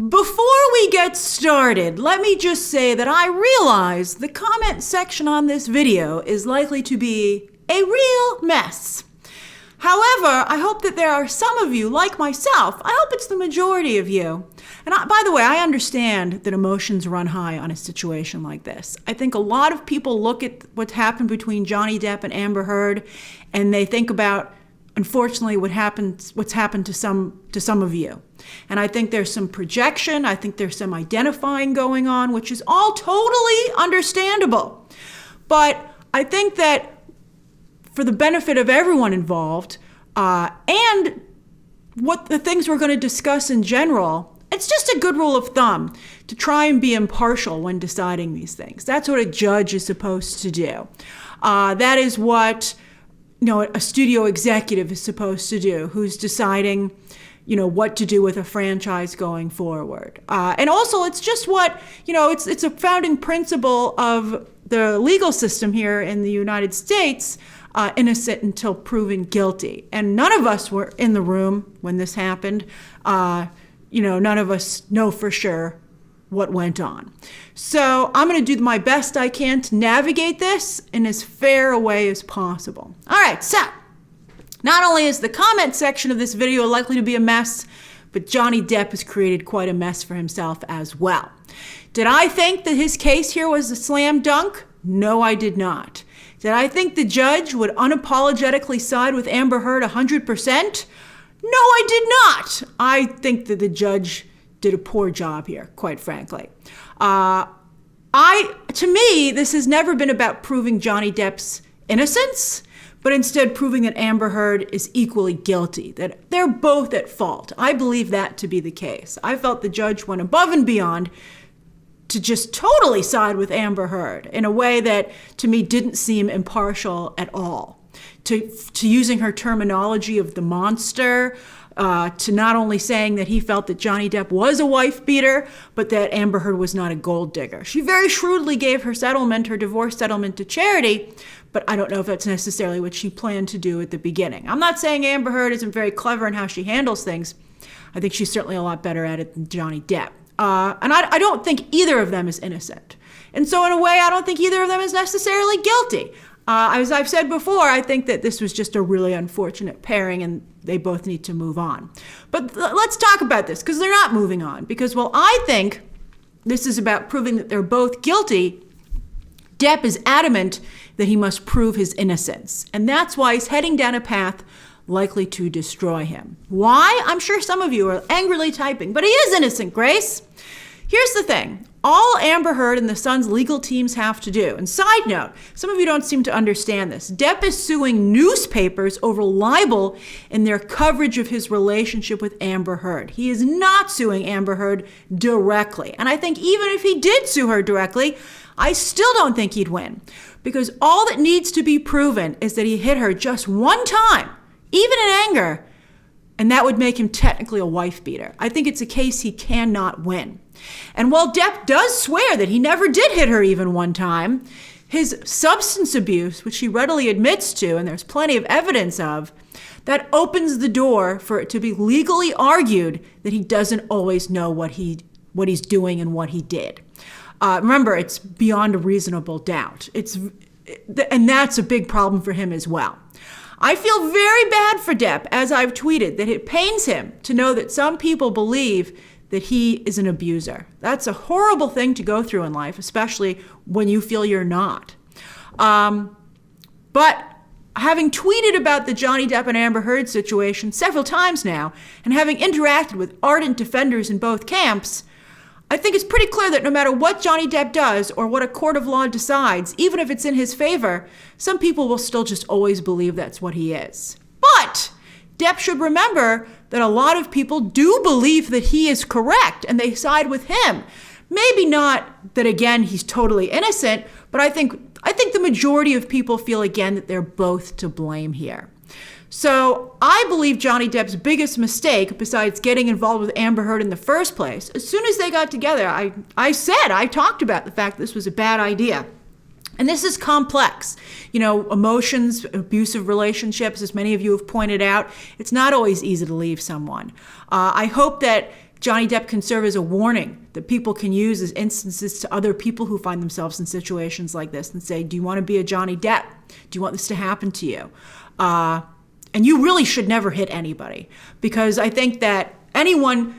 Before we get started, let me just say that I realize the comment section on this video is likely to be a real mess. However, I hope that there are some of you, like myself, I hope it's the majority of you. And by the way, I understand that emotions run high on a situation like this. I think a lot of people look at what's happened between Johnny Depp and Amber Heard, and they think about, unfortunately, what's happened to some of you. And I think there's some projection, I think there's some identifying going on, which is all totally understandable. But I think that for the benefit of everyone involved, and what the things we're going to discuss in general, it's just a good rule of thumb to try and be impartial when deciding these things. That's what a judge is supposed to do. That is what a studio executive is supposed to do, who's deciding what to do with a franchise going forward. And also, it's just what, it's a founding principle of the legal system here in the United States, innocent until proven guilty. And none of us were in the room when this happened. None of us know for sure what went on. So I'm going to do my best I can to navigate this in as fair a way as possible. All right, so not only is the comment section of this video likely to be a mess, but Johnny Depp has created quite a mess for himself as well. Did I think that his case here was a slam dunk? No, I did not. Did I think the judge would unapologetically side with Amber Heard 100%? No, I did not. I think that the judge did a poor job here, quite frankly. To me, this has never been about proving Johnny Depp's innocence, but instead proving that Amber Heard is equally guilty, that they're both at fault. I believe that to be the case. I felt the judge went above and beyond to just totally side with Amber Heard in a way that, to me, didn't seem impartial at all. To using her terminology of the monster, to not only saying that he felt that Johnny Depp was a wife beater, but that Amber Heard was not a gold digger. She very shrewdly gave her divorce settlement to charity, but I don't know if that's necessarily what she planned to do at the beginning. I'm not saying Amber Heard isn't very clever in how she handles things. I think she's certainly a lot better at it than Johnny Depp. And I don't think either of them is innocent. And so in a way, I don't think either of them is necessarily guilty. As I've said before, I think that this was just a really unfortunate pairing and they both need to move on. But let's talk about this, because they're not moving on. Because while I think this is about proving that they're both guilty, Depp is adamant that he must prove his innocence. And that's why he's heading down a path likely to destroy him. Why? I'm sure some of you are angrily typing, but he is innocent, Grace. Here's the thing. All Amber Heard and the Sun's legal teams have to do, and side note, some of you don't seem to understand this, Depp is suing newspapers over libel in their coverage of his relationship with Amber Heard. He is not suing Amber Heard directly. And I think even if he did sue her directly, I still don't think he'd win. Because all that needs to be proven is that he hit her just one time, even in anger, and that would make him technically a wife beater. I think it's a case he cannot win. And while Depp does swear that he never did hit her even one time, his substance abuse, which he readily admits to, and there's plenty of evidence of, that opens the door for it to be legally argued that he doesn't always know what he's doing and what he did. Remember, it's beyond a reasonable doubt. And that's a big problem for him as well. I feel very bad for Depp, as I've tweeted, that it pains him to know that some people believe that he is an abuser. That's a horrible thing to go through in life, especially when you feel you're not. But having tweeted about the Johnny Depp and Amber Heard situation several times now, and having interacted with ardent defenders in both camps, I think it's pretty clear that no matter what Johnny Depp does or what a court of law decides, even if it's in his favor, some people will still just always believe that's what he is. But Depp should remember that a lot of people do believe that he is correct and they side with him. Maybe not that, again, he's totally innocent, but I think the majority of people feel, again, that they're both to blame here. So I believe Johnny Depp's biggest mistake, besides getting involved with Amber Heard in the first place, as soon as they got together, I talked about the fact this was a bad idea. And this is complex. Emotions, abusive relationships, as many of you have pointed out, it's not always easy to leave someone. I hope that Johnny Depp can serve as a warning that people can use as instances to other people who find themselves in situations like this and say, do you want to be a Johnny Depp? Do you want this to happen to you? And you really should never hit anybody, because I think that anyone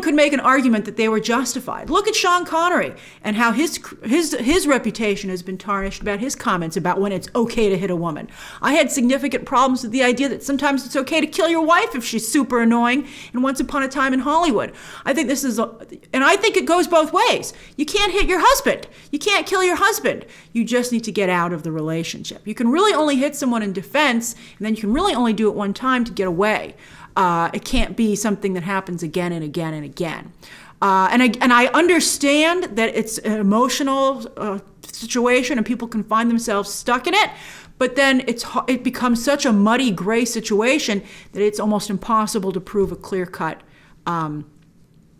could make an argument that they were justified. Look at Sean Connery and how his reputation has been tarnished about his comments about when it's okay to hit a woman. I had significant problems with the idea that sometimes it's okay to kill your wife if she's super annoying in Once Upon a Time in Hollywood. I think and I think it goes both ways. You can't hit your husband. You can't kill your husband. You just need to get out of the relationship. You can really only hit someone in defense, and then you can really only do it one time to get away. It can't be something that happens again and again and again. And I understand that it's an emotional situation and people can find themselves stuck in it, but then it becomes such a muddy gray situation that it's almost impossible to prove a clear-cut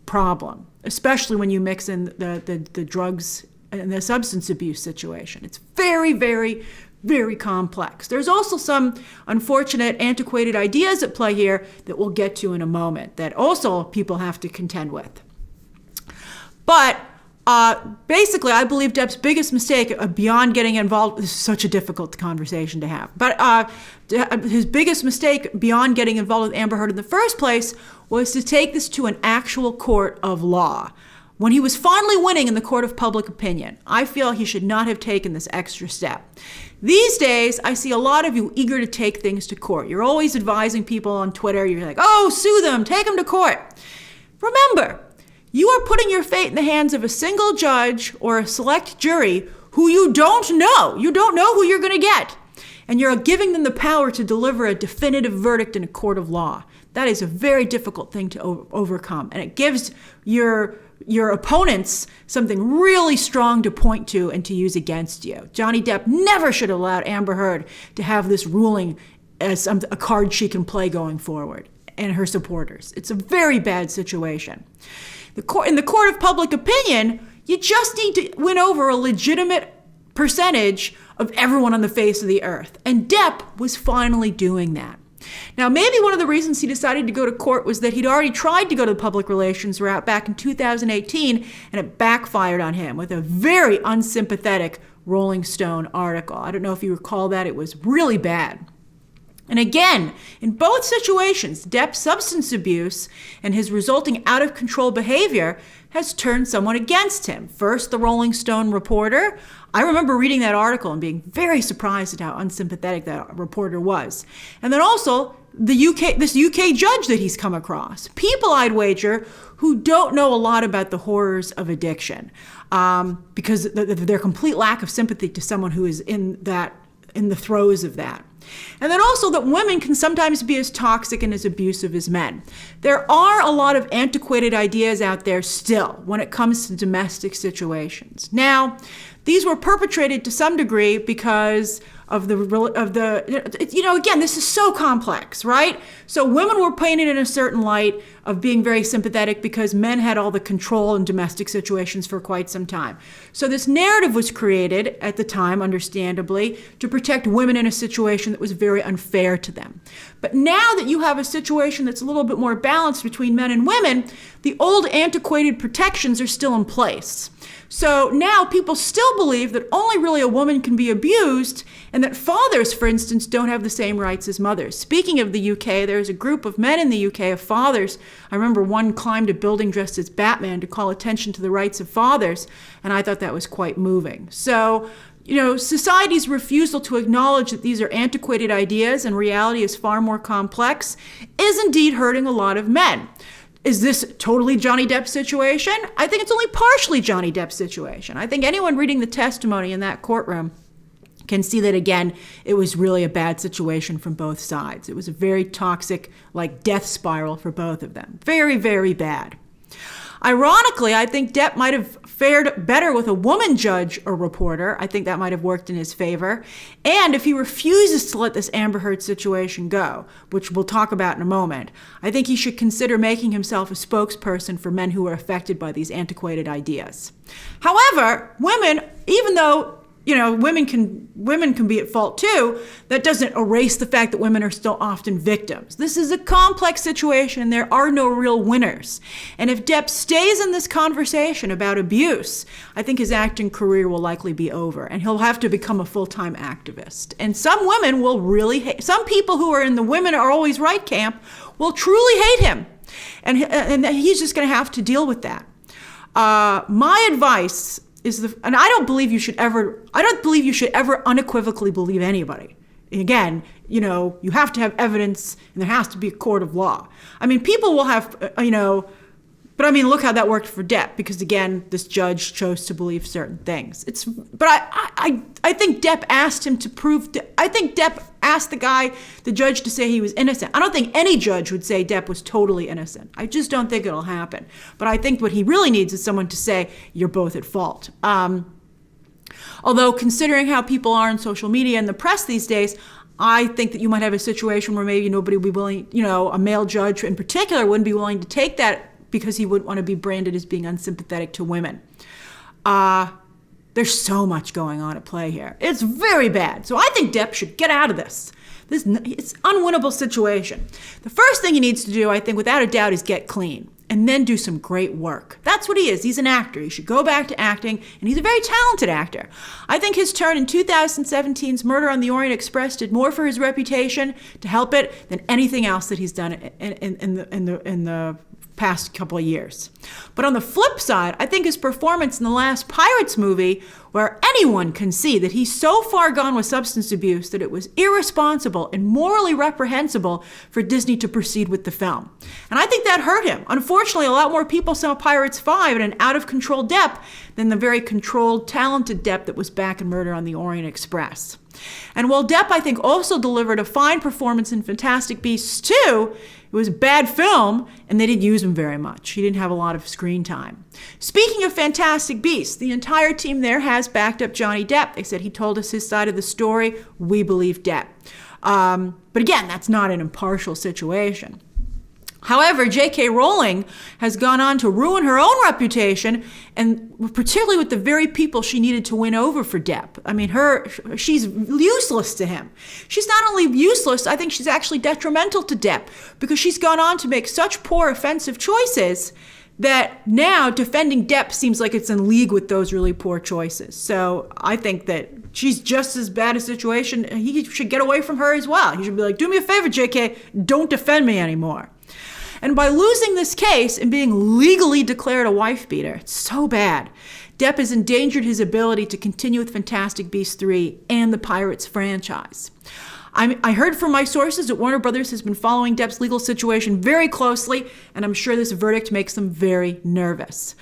problem, especially when you mix in the drugs and the substance abuse situation. It's very, very, very complex. There's also some unfortunate, antiquated ideas at play here that we'll get to in a moment that also people have to contend with. But basically, I believe Depp's biggest mistake beyond getting involved, this is such a difficult conversation to have, but his biggest mistake beyond getting involved with Amber Heard in the first place was to take this to an actual court of law. When he was finally winning in the court of public opinion, I feel he should not have taken this extra step. These days, I see a lot of you eager to take things to court. You're always advising people on Twitter. You're like, oh, sue them, take them to court. Remember, you are putting your fate in the hands of a single judge or a select jury who you don't know. You don't know who you're going to get. And you're giving them the power to deliver a definitive verdict in a court of law. That is a very difficult thing to overcome. And it gives your opponents something really strong to point to and to use against you. Johnny Depp never should have allowed Amber Heard to have this ruling as a card she can play going forward, and her supporters. It's a very bad situation. In the court of public opinion, you just need to win over a legitimate percentage of everyone on the face of the earth. And Depp was finally doing that. Now, maybe one of the reasons he decided to go to court was that he'd already tried to go to the public relations route back in 2018, and it backfired on him with a very unsympathetic Rolling Stone article. I don't know if you recall that. It was really bad. And again, in both situations, Depp's substance abuse and his resulting out-of-control behavior has turned someone against him. First, the Rolling Stone reporter. I remember reading that article and being very surprised at how unsympathetic that reporter was. And then also, this UK judge that he's come across. People, I'd wager, who don't know a lot about the horrors of addiction, because their complete lack of sympathy to someone who is in the throes of that. And then also that women can sometimes be as toxic and as abusive as men. There are a lot of antiquated ideas out there still when it comes to domestic situations. Now, these were perpetrated to some degree because of again, this is so complex, right? So women were painted in a certain light of being very sympathetic because men had all the control in domestic situations for quite some time. So this narrative was created at the time, understandably, to protect women in a situation that was very unfair to them. But now that you have a situation that's a little bit more balanced between men and women, the old antiquated protections are still in place. So now people still believe that only really a woman can be abused, and that fathers, for instance, don't have the same rights as mothers. Speaking of the UK, there's a group of men in the UK, of fathers. I remember one climbed a building dressed as Batman to call attention to the rights of fathers, and I thought that was quite moving. So, society's refusal to acknowledge that these are antiquated ideas and reality is far more complex is indeed hurting a lot of men. Is this totally Johnny Depp's situation? I think it's only partially Johnny Depp's situation. I think anyone reading the testimony in that courtroom can see that, again, it was really a bad situation from both sides. It was a very toxic, death spiral for both of them. Very, very bad. Ironically, I think Depp might have fared better with a woman judge or reporter. I think that might have worked in his favor. And if he refuses to let this Amber Heard situation go, which we'll talk about in a moment, I think he should consider making himself a spokesperson for men who are affected by these antiquated ideas. However, women, even though women can be at fault too. That doesn't erase the fact that women are still often victims. This is a complex situation. There are no real winners. And if Depp stays in this conversation about abuse, I think his acting career will likely be over, and he'll have to become a full-time activist. And some women will really hate, some people who are in the women are always right camp will truly hate him. And he's just going to have to deal with that. My advice is and I don't believe you should ever unequivocally believe anybody. Again, you have to have evidence, and there has to be a court of law. I mean, people will have, but I mean, look how that worked for Depp, because again, this judge chose to believe certain things. But I think Depp asked him to prove, I think Depp asked the judge to say he was innocent. I don't think any judge would say Depp was totally innocent. I just don't think it'll happen. But I think what he really needs is someone to say, you're both at fault. Although considering how people are on social media and the press these days, I think that you might have a situation where maybe nobody would be willing, a male judge in particular wouldn't be willing to take that because he wouldn't want to be branded as being unsympathetic to women. There's so much going on at play here. It's very bad. So I think Depp should get out of this. It's an unwinnable situation. The first thing he needs to do, I think, without a doubt, is get clean and then do some great work. That's what he is. He's an actor. He should go back to acting, and he's a very talented actor. I think his turn in 2017's Murder on the Orient Express did more for his reputation to help it than anything else that he's done in the past couple of years. But on the flip side, I think his performance in the last Pirates movie, where anyone can see that he's so far gone with substance abuse that it was irresponsible and morally reprehensible for Disney to proceed with the film. And I think that hurt him. Unfortunately, a lot more people saw Pirates 5 and an out-of-control Depp than the very controlled, talented Depp that was back in Murder on the Orient Express. And while Depp, I think, also delivered a fine performance in Fantastic Beasts 2, it was a bad film, and they didn't use him very much. He didn't have a lot of screen time. Speaking of Fantastic Beasts, the entire team there has backed up Johnny Depp. They said he told us his side of the story. We believe Depp. But again, that's not an impartial situation. However, J.K. Rowling has gone on to ruin her own reputation, and particularly with the very people she needed to win over for Depp. I mean, she's useless to him. She's not only useless, I think she's actually detrimental to Depp, because she's gone on to make such poor, offensive choices that now defending Depp seems like it's in league with those really poor choices. So I think that she's just as bad a situation. He should get away from her as well. He should be like, do me a favor, J.K., don't defend me anymore. And by losing this case and being legally declared a wife beater, it's so bad. Depp has endangered his ability to continue with Fantastic Beasts 3 and the Pirates franchise. I heard from my sources that Warner Brothers has been following Depp's legal situation very closely, and I'm sure this verdict makes them very nervous.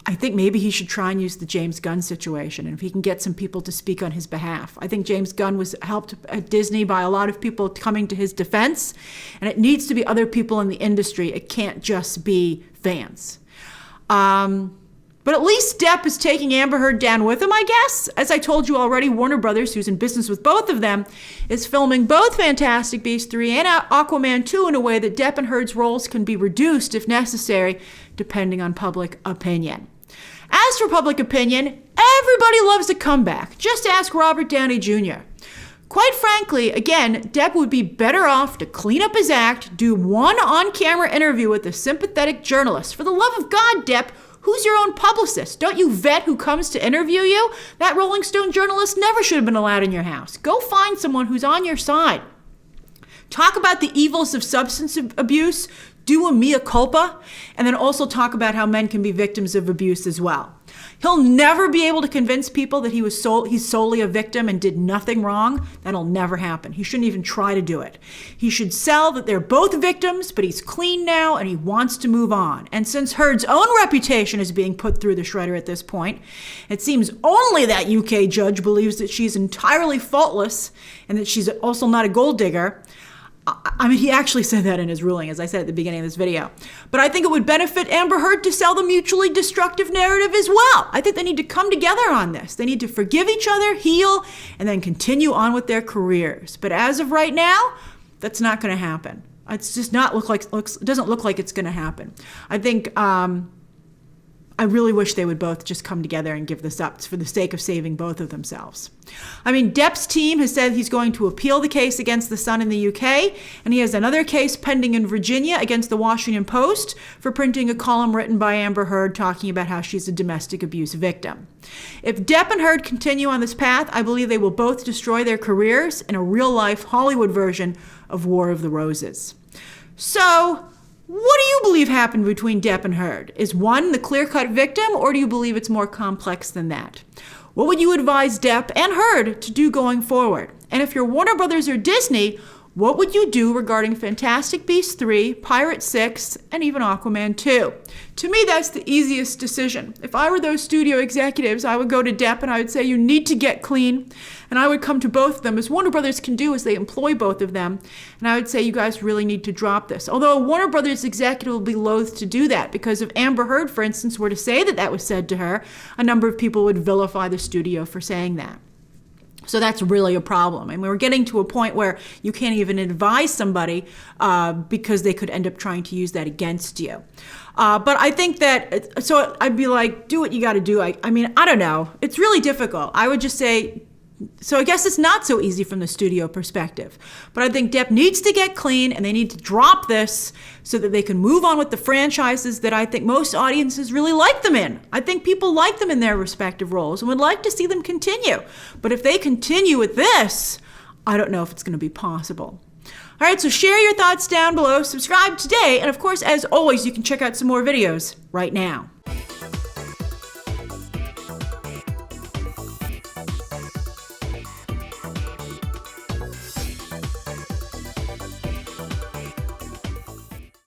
I think maybe he should try and use the James Gunn situation, and if he can get some people to speak on his behalf. I think James Gunn was helped at Disney by a lot of people coming to his defense, and it needs to be other people in the industry. It can't just be fans. But at least Depp is taking Amber Heard down with him, I guess. As I told you already, Warner Brothers, who's in business with both of them, is filming both Fantastic Beasts 3 and Aquaman 2 in a way that Depp and Heard's roles can be reduced if necessary, depending on public opinion. As for public opinion, everybody loves a comeback. Just ask Robert Downey Jr. Quite frankly, again, Depp would be better off to clean up his act, do one on-camera interview with a sympathetic journalist. For the love of God, Depp, who's your own publicist? Don't you vet who comes to interview you? That Rolling Stone journalist never should have been allowed in your house. Go find someone who's on your side. Talk about the evils of substance abuse, do a mea culpa, and then also talk about how men can be victims of abuse as well. He'll never be able to convince people that he's solely a victim and did nothing wrong. That'll never happen. He shouldn't even try to do it. He should sell that they're both victims, but he's clean now and he wants to move on. And since Heard's own reputation is being put through the shredder at this point, it seems only that UK judge believes that she's entirely faultless and that she's also not a gold digger. I mean, he actually said that in his ruling, as I said at the beginning of this video. But I think it would benefit Amber Heard to sell the mutually destructive narrative as well. I think they need to come together on this. They need to forgive each other, heal, and then continue on with their careers. But as of right now, that's not going to happen. It's just doesn't look like it's going to happen. I think I really wish they would both just come together and give this up for the sake of saving both of themselves. I mean, Depp's team has said he's going to appeal the case against The Sun in the UK, and he has another case pending in Virginia against the Washington Post for printing a column written by Amber Heard talking about how she's a domestic abuse victim. If Depp and Heard continue on this path, I believe they will both destroy their careers in a real-life Hollywood version of War of the Roses. So, what do you believe happened between Depp and Heard? Is one the clear-cut victim, or do you believe it's more complex than that? What would you advise Depp and Heard to do going forward? And if you're Warner Brothers or Disney, what would you do regarding Fantastic Beasts 3, Pirates 6, and even Aquaman 2? To me, that's the easiest decision. If I were those studio executives, I would go to Depp and I would say, you need to get clean. And I would come to both of them, as Warner Brothers can do, as they employ both of them. And I would say, you guys really need to drop this. Although a Warner Brothers executive will be loath to do that, because if Amber Heard, for instance, were to say that that was said to her, a number of people would vilify the studio for saying that. So that's really a problem. And we're getting to a point where you can't even advise somebody because they could end up trying to use that against you. But I think that, so I'd be like, do what you got to do. I mean, I don't know. It's really difficult. I would just say, so I guess it's not so easy from the studio perspective. But I think Depp needs to get clean and they need to drop this so that they can move on with the franchises that I think most audiences really like them in. I think people like them in their respective roles and would like to see them continue. But if they continue with this, I don't know if it's going to be possible. All right, so share your thoughts down below, subscribe today, and of course, as always, you can check out some more videos right now.